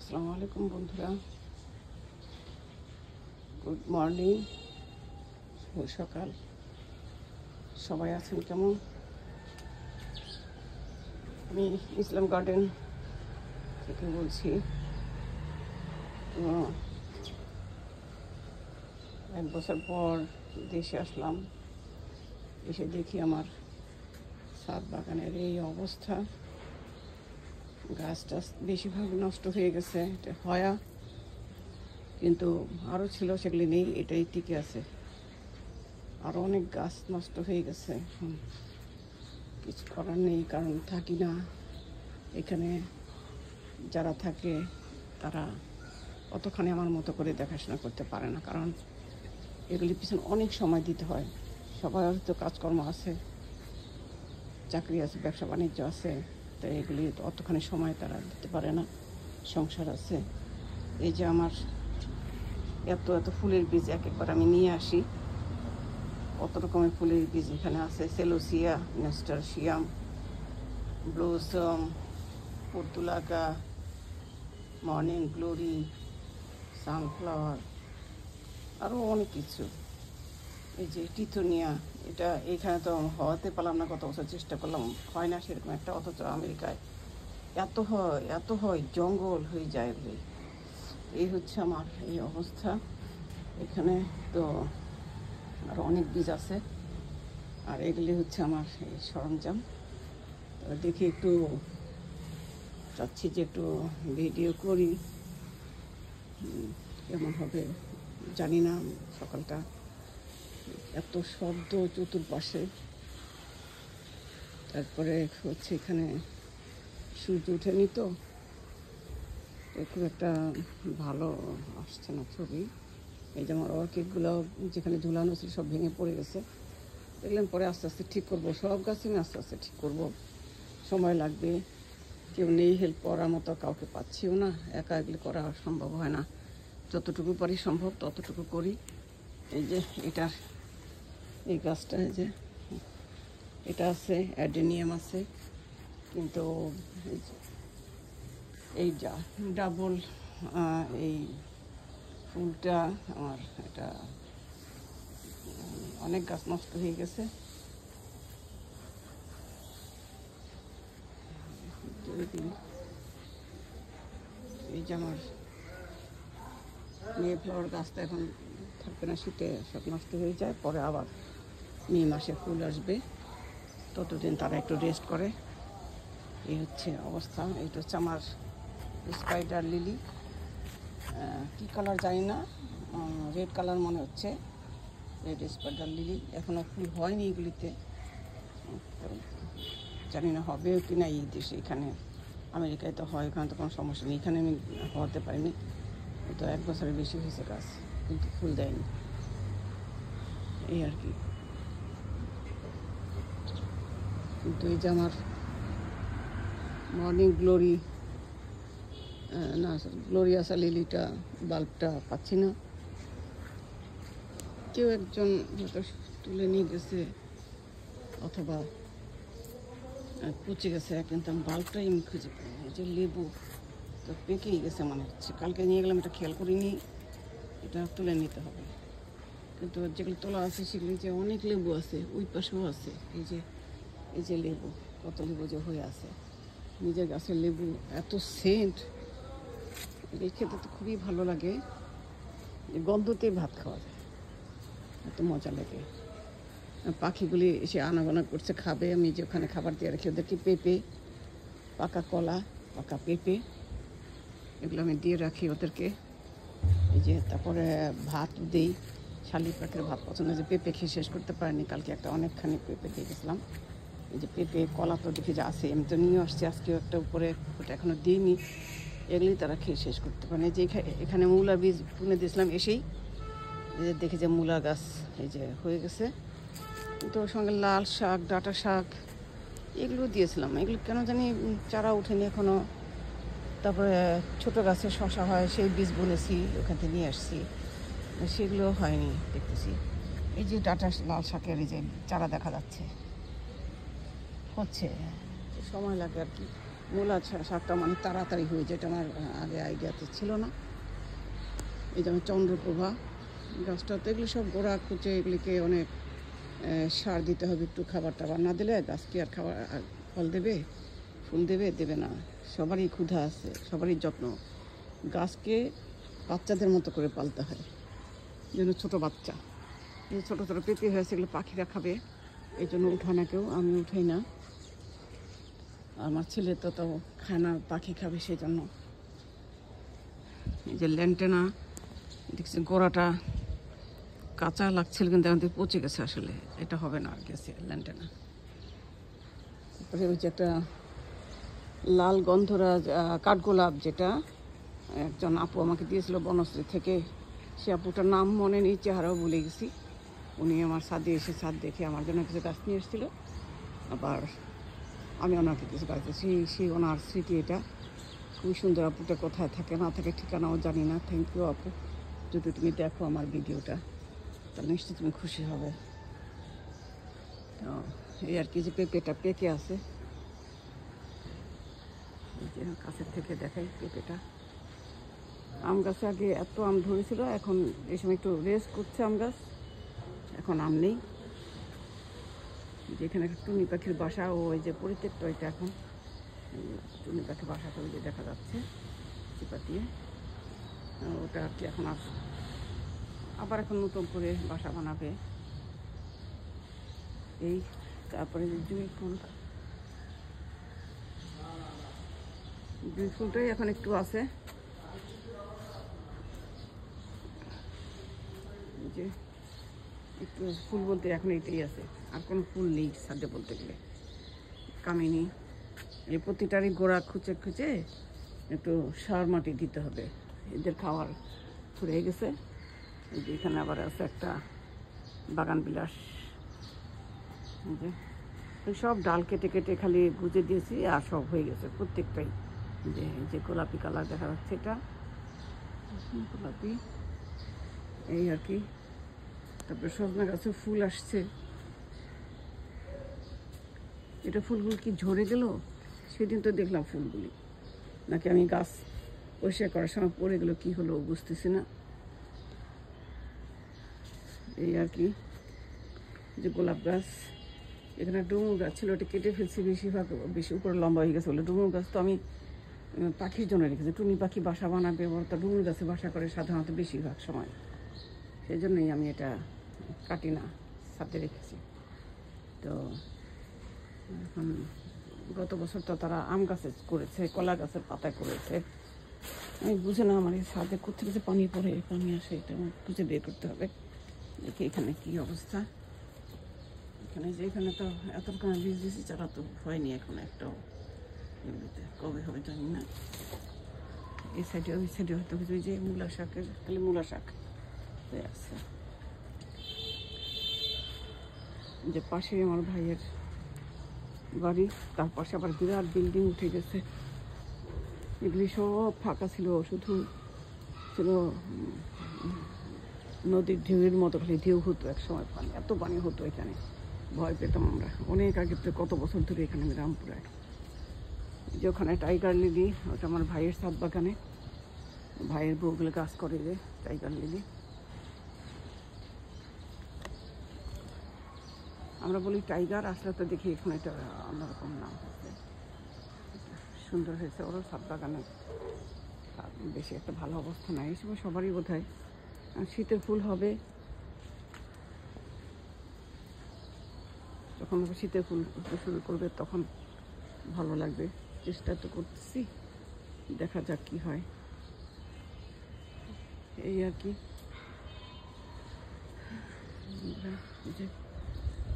আসসালামু আলাইকুম বন্ধুরা, গুড মর্নিং, শুভ সকাল। সবাই আছেন কেমন? আমি ইসলাম গার্ডেন থেকে বলছি। তো 1 বছর পর দেশে আসলাম। এসে দেখি আমার ছাদ বাগানের এই অবস্থা। গাছ টাছ বেশিরভাগ নষ্ট হয়ে গেছে। এটা হয়া, কিন্তু আরও ছিল, সেগুলি নেই, এটাই টিকে আছে। আরও অনেক গাছ নষ্ট হয়ে গেছে। কিছু করার নেই, কারণ থাকি না এখানে। যারা থাকে তারা অতখানি আমার মতো করে দেখাশোনা করতে পারে না, কারণ এগুলির পিছনে অনেক সময় দিতে হয়। সবার হয়তো কাজকর্ম আছে, চাকরি আছে, ব্যবসা বাণিজ্য আছে, তাই এগুলি অতখানি সময় তারা দিতে পারে না। সংসার আছে। এই যে আমার এত এত ফুলের বীজ একবার আমি নিয়ে আসি। কত রকমের ফুলের বীজ এখানে আছে। Celosia, nasturtium, blossom, portulaca, morning glory, sunflower, আরও অনেক কিছু। এই যে টিথোনিয়া, এটা এইখানে তো হওয়াতে পারলাম না, কত বছর চেষ্টা করলাম, হয় না সেরকম একটা। অথচ আমেরিকায় এত হয়, জঙ্গল হয়ে যায় এগুলি। এই হচ্ছে আমার এই অবস্থা এখানে। তো আর অনেক বীজ আছে, আর এগুলি হচ্ছে আমার এই সরঞ্জাম। তো দেখি, একটু চাচ্ছি যে একটু ভিডিও করি, কেমন হবে জানি না। সকালটা এত শব্দ চতুর্পাশে, তারপরে হচ্ছে এখানে সূর্য ওঠেনি, তো খুব একটা ভালো আসছে না ছবি। এই যে আমার অর্কিডগুলো যেখানে ঝুলানো ছিল সব ভেঙে পড়ে গেছে। দেখলাম পরে আস্তে আস্তে ঠিক করবো, সব গাছ আমি আস্তে আস্তে ঠিক করবো, সময় লাগবে। কেউ নেই, হেল্প করার মতো কাউকে পাচ্ছিও না, একা এগুলি করা সম্ভব হয় না। যতটুকু পারি সম্ভব ততটুকু করি। এই যে এই গাছটা, এই যে এটা আছে, অ্যাডেনিয়াম আছে, কিন্তু এই ডাবল এই ফুলটা আমার এটা অনেক গাছ নষ্ট হয়ে গেছে। এই যে আমার মে ফ্লাওয়ার গাছটা এখন থাকবে না, শীতে সব নষ্ট হয়ে যায়। পরে আবার মে মাসে ফুল আসবে, ততদিন তারা একটু রেস্ট করে। এই হচ্ছে অবস্থা। এইটা হচ্ছে আমার স্পাইডার লিলি, কী কালার জানি না, রেড কালার মনে হচ্ছে, রেড স্পাইডার লিলি। এখনও ফুল হয়নি এগুলিতে, জানি না হবে কি না। এই দেশে, এখানে আমেরিকায় তো হয়, এখানে তো কোনো সমস্যা নেই। এখানে আমি হওয়াতে পারিনি, তো 1 বছরের বেশি হয়েছে গাছ, কিন্তু ফুল দেয়নি, এই আর কি। কিন্তু এই যে আমার মর্নিং গ্লোরি, না গ্লোরিয়াসা লিলিটা, বাল্বটা পাচ্ছি না। কেউ একজন হয়তো তুলে নিয়ে গেছে, অথবা পচে গেছে, কিন্তু আমি বাল্বটাই আমি খুঁজে পাই। এই যে লেবু তো পেকেই গেছে মনে হচ্ছে, কালকে নিয়ে গেলাম, এটা খেয়াল করিনি, এটা তুলে নিতে হবে। কিন্তু যেগুলো তোলা আছে সেগুলি যে অনেক লেবু আছে, ওই পাশেও আছে। এই যে লেবু, কত লেবু যে হয়ে আছে, নিজের গাছের লেবু, এত সেন্ট, এগুলি খেতে তো খুবই ভালো লাগে। গন্ধতেই ভাত খাওয়া যায়, এত মজা লাগে। পাখিগুলি এসে আনাগোনা করছে, খাবে। আমি যে ওখানে খাবার দিয়ে রাখি ওদেরকে, পেঁপে, পাকা কলা, পাকা পেঁপে, এগুলো আমি দিয়ে রাখি ওদেরকে। এই যে তারপরে ভাত দিই, শালিক পাখির ভাত পছন্দ, যে পেঁপে খেয়ে শেষ করতে পারিনি, কালকে একটা অনেকখানি পেঁপে দিয়ে গেছিলাম। এই যে পেঁপে, কলা তো দেখি যে আছে, আমি তো নিয়ে আসছি, আজকেও একটা উপরে, ওটা এখনও দিইনি। এগুলি তারা খেয়ে শেষ করতে পারে। যে এখানে মূলা বীজ বুনে দিয়েছিলাম এসেই, দেখি যে মূলা গাছ এই যে হয়ে গেছে। তো ওর সঙ্গে লাল শাক, ডাঁটা শাক, এগুলো দিয়েছিলাম। এগুলো কেন জানি চারা ওঠেনি এখনও। তারপরে ছোটো গাছে শশা হয়, সেই বীজ বুনেছি, ওখান থেকে নিয়ে আসছি, সেগুলো হয়নি দেখতেছি। এই যে ডাঁটা লাল শাকের এই যে চারা দেখা যাচ্ছে, হচ্ছে, সময় লাগে আর কি। মূলা শাকটা মানে তাড়াতাড়ি হয়ে যায়, এটা আমার আগে আইডিয়াতে ছিল না। এই যেমন চন্দ্রপ্রভা গাছটাতে এগুলি সব গোড়া খুঁচে, এগুলিকে অনেক সার দিতে হবে, একটু খাবার টাবার না দিলে গাছ কি আর খাবার ফল দেবে, ফুল দেবে? দেবে না। সবারই ক্ষুধা আছে, সবারই যত্ন। গাছকে বাচ্চাদের মতো করে পালতে হয়, যেন ছোটো বাচ্চা। এই ছোটো ছোটো পেঁপে হয়েছে, এগুলো পাখিরা খাবে, এই জন্য উঠায় না কেউ, আমি উঠাই না। আমার ছেলে তো খায় না, পাখি খাবে সেই জন্য। এই যে ল্যান্টেনা দেখছি গোড়াটা কাঁচা লাগছিল, কিন্তু আমাদের পচে গেছে, আসলে এটা হবে না আর গেছে ল্যান্টেনা। তারপরে ওই যে একটা লাল গন্ধরাজ কাঠগোলাপ, যেটা একজন আপু আমাকে দিয়েছিল বনশ্রী থেকে, সে আপুটার নাম মনে নেই, চেহারাও ভুলে গেছি। উনি আমার ছাদে এসে ছাদ দেখে আমার জন্য কিছু গাছ নিয়ে এসেছিল, আবার আমি ওনাকে কিছু গাছ দিয়েছি। সেই ওনার স্মৃতি এটা। খুবই সুন্দর। আপুটা কোথায় থাকে না থাকে ঠিকানাও জানি না। থ্যাংক ইউ আপু, যদি তুমি দেখো আমার ভিডিওটা তাহলে নিশ্চয়ই তুমি খুশি হবে। তো এই আর কি, যে পেঁপেটা পেকে আছে, এই যে কাছের থেকে দেখাই পেঁপেটা। আম গাছে আগে এত আম ধরেছিল, এখন এই সময় একটু রেস্ট করছে আম গাছ, এখন আম নেই। যেখানে একটা টুনি পাখির বাসা, ও ওই যে পরিত্যক্ত, এটা এখন টুনি পাখির বাসাটা ওই যে দেখা যাচ্ছে চিপা দিয়ে, ওটা আর কি এখন আবার এখন নতুন করে বাসা বানাবে। এই তারপরে যে জুঁই ফুলটাই এখন একটু আছে, যে একটু ফুল বলতে এখন এইটাই আছে, আর কোনো ফুল নেই ছাদে বলতে গেলে। কামিনী, এই প্রতিটারই গোড়া খুঁচে খুঁচে একটু সার মাটি দিতে হবে, এদের খাওয়ার ফুরিয়ে গেছে। এই যে এখানে আবার আছে একটা বাগান বিলাস, যে সব ডাল কেটে কেটে খালি গুজে দিয়েছি, আর সব হয়ে গেছে প্রত্যেকটাই। যে যে গোলাপি কালার দেখা যাচ্ছে, এটা গোলাপি, এই আর কি। তারপরে সজনা গাছে ফুল আসছে, এটা ফুলগুলো কি ঝরে গেল? সেদিন তো দেখলাম ফুলগুলি, নাকি আমি গাছ পরিষ্কার করার সময় পড়ে গেলো, কি হলো বুঝতেছি না। এই আর কি, যে গোলাপ গাছ, এখানে ডুমুর গাছ ছিল, ওটা কেটে ফেলছি, বেশি উপরে লম্বা হয়ে গেছে বলে। ডুমুর গাছ তো আমি পাখির জন্য রেখেছি, টুনি পাখি বাসা বানাবে, ওরা তো ডুমুর গাছে বাসা করে সাধারণত বেশিরভাগ সময়, সেই জন্যই আমি এটা কাটি না, সাথে রেখেছি। তো এখন গত বছর তো তারা আম গাছে করেছে, কলা গাছের পাতায় করেছে, আমি বুঝে না আমার এই ছাদে কোথায় যে পানি পড়ে, পানি আসে, এটা আমার খুঁজে বের করতে হবে। দেখি এখানে কি অবস্থা। এখানে যে এখানে তো এত রকম বীজ দিয়েছি, চারা তো হয়নি এখন একটাও, এগুলিতে কবে হবে জানি না। এই সাইডে ওই সাইডে হয়তো কিছু, যে মূলা শাকের, তাহলে মূলা শাক হয়ে আছে। যে পাশে আমার ভাইয়ের বাড়ি, তার পাশে আবার বিরাট বিল্ডিং উঠে গেছে, এগুলি সব ফাঁকা ছিল, শুধু ছিল নদীর ঢেউয়ের মতো, খালি ঢেউ হতো এক সময়, পানি এত পানি হতো এখানে, ভয় পেতাম আমরা অনেক আগে, কত বছর ধরে এখানে আমি রামপুরায়। যে ওখানে টাইগার লিলি, ওটা আমার ভাইয়ের ছাদ বাগানে, ভাইয়ের বউগুলো কাজ করে, যে টাইগার লিলি আমরা বলি টাইগার, আসলে তো দেখি এখানে এটা অন্যরকম নাম হয়েছে, সুন্দর হয়েছে। ওরও ছাদ বাগানে বেশি একটা ভালো অবস্থা নাই, এই সময় সবারই বোধ হয়। শীতের ফুল হবে, যখন শীতের ফুল উঠতে শুরু করবে তখন ভালো লাগবে। চেষ্টা তো করতেছি, দেখা যাক কি হয়। এই আর কি,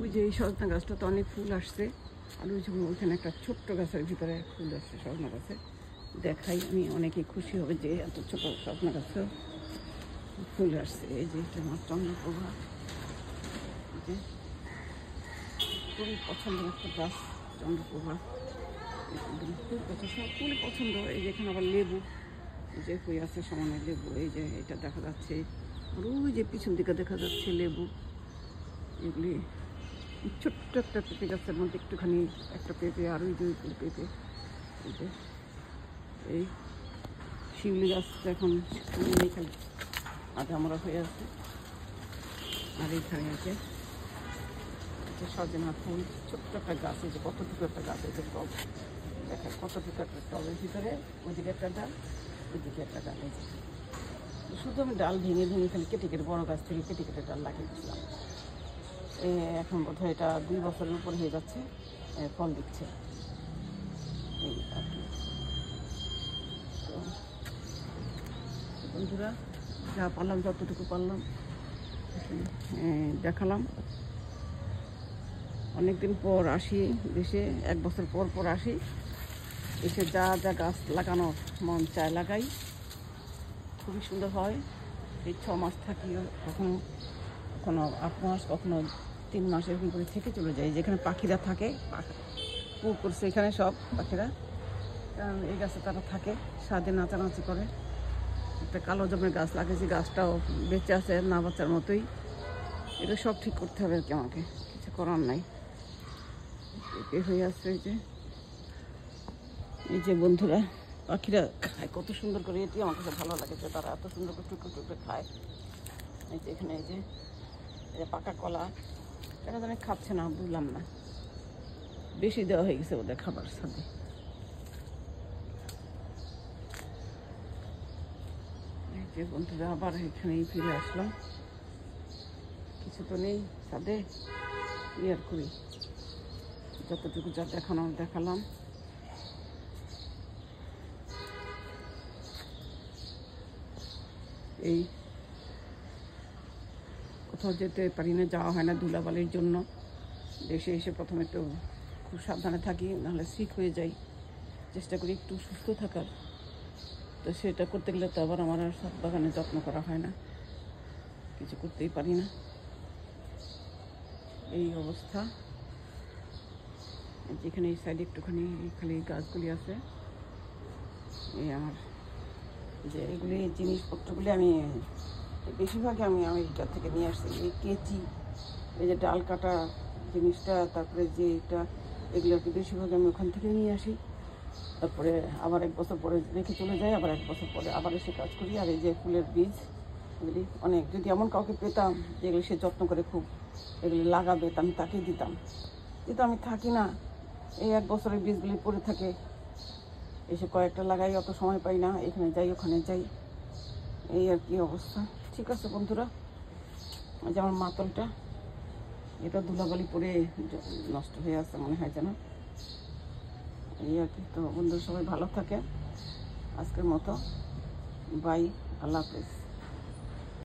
ওই যে এই সজনা গাছটা তো অনেক ফুল আসছে, আর ওই যে ওইখানে একটা ছোট্ট গাছের ভিতরে ফুল আসছে সজনা গাছে, দেখাই আমি অনেকে খুশি হবে যে এত ছোট সজনা গাছে ফুল আসছে। এই যে এটা আমার চন্দ্রপ্রভা, যে খুবই পছন্দের একটা গাছ চন্দ্রপ্রভা, খুব পছন্দ, সব ফুলই পছন্দ। এই যে এখানে আবার লেবু, যে হয়ে আছে সমানে লেবু, এই যে এটা দেখা যাচ্ছে, আর ওই যে পিছন দিকে দেখা যাচ্ছে লেবু। এগুলি ছোট্ট একটা পেঁপে গাছের মধ্যে একটুখানি একটা পেঁপে, আর ওই দুই পেঁপে, এই শিউলি গাছটা এখন নেই, খালি আধামরা হয়ে আছে। আর এইখানে আছে সজনা ফুল, ছোট্ট একটা গাছ, এই যে কতটুকু একটা গাছ, এই যে টব দেখা কতটুকু একটা টবের ভিতরে, ওইদিকে একটা ডাল, ওইদিকে একটা ডাল। এই যে শুধু আমি ডাল ভেঙে ভেঙে খালি কেটে কেটে বড় গাছ থেকে কেটে কেটে ডাল লাগিয়ে দিয়েছিলাম। এখন বোধহয় এটা 2 বছরের উপর হয়ে যাচ্ছে, ফল দিচ্ছে। এই আর কি। তো বন্ধুরা যা পারলাম যতটুকু পারলাম দেখালাম। অনেকদিন পর আসি দেশে, 1 বছর পর পর আসি, এসে যা যা গাছ লাগানোর মন চায় লাগাই। খুবই সুন্দর হয়। এই 6 মাস থাকি, কখনো কখনো 8 মাস, কখনো 3 মাস এরকম করে থেকে চলে যায়। যেখানে পাখিরা থাকে, পুকুর করছে এখানে সব পাখিরা, কারণ এই গাছে তারা থাকে, সারাদিন নাচানাচি করে। একটা কালো জমের গাছ লাগিয়েছি, গাছটাও বেঁচে আছে না বাচ্চার মতোই। এটা সব ঠিক করতে হবে আর কি, আমাকে কিছু করার নাই। এ হয়ে আসছে এই যে বন্ধুরা, পাখিরা খায় কত সুন্দর করে। এটি আমার কাছে ভালো লাগে যে তারা এত সুন্দর করে টুকরো টুকরো খায়। এই যে এখানে এই যে পাকা কলা, কেন জানি খাচ্ছে না, বুঝলাম না, বেশি দেওয়া হয়ে গেছে ওদের খাবার সাথে। এই যে বন্ধুরা আবার এখানেই ফিরে আসলাম, কিছু তো নেই ছাদে, আর করি, যতটুকু যা দেখানোর দেখালাম। এই কোথাও যেতে পারি না, যাওয়া হয় না ধুলাবালির জন্য। দেশে এসে প্রথমে একটু খুব সাবধানে থাকি, নাহলে সিক হয়ে যাই। চেষ্টা করি একটু সুস্থ থাকার, তো সেটা করতে গেলে তো আবার আমার আর ছাদ বাগানে যত্ন করা হয় না, কিছু করতেই পারি না, এই অবস্থা। যেখানে এই সাইডে একটুখানি খালি গাছগুলি আছে, এই আমার যে এগুলি জিনিসপত্রগুলি আমি বেশিরভাগই আমি আমেরিকা থেকে নিয়ে আসছি। এই কেচি, এই যে ডাল কাটা জিনিসটা, তারপরে যে এটা, এগুলো আর কি বেশিরভাগ আমি ওখান থেকে নিয়ে আসি। তারপরে আবার 1 বছর পরে রেখে চলে যাই, আবার 1 বছর পরে আবার এসে কাজ করি। আর এই যে ফুলের বীজ, এগুলি অনেক, যদি এমন কাউকে পেতাম যেগুলি সে যত্ন করে খুব এগুলি লাগাবে, তা আমি তাকেই দিতাম। কিন্তু আমি থাকি না, এই 1 বছরের বীজগুলি পড়ে থাকে, এসে কয়েকটা লাগাই, অত সময় পাই না, এখানে যাই ওখানে যাই, এই আর কি অবস্থা। ঠিক আছে বন্ধুরা, যে আমার মাতলটা, এটা ধুলাবালি পরে নষ্ট হয়ে আসছে মনে হয় যেন, এই আর কি। তো বন্ধুরা সবাই ভালো থাকে, আজকের মতো বাই, আল্লাহ হাফেজ।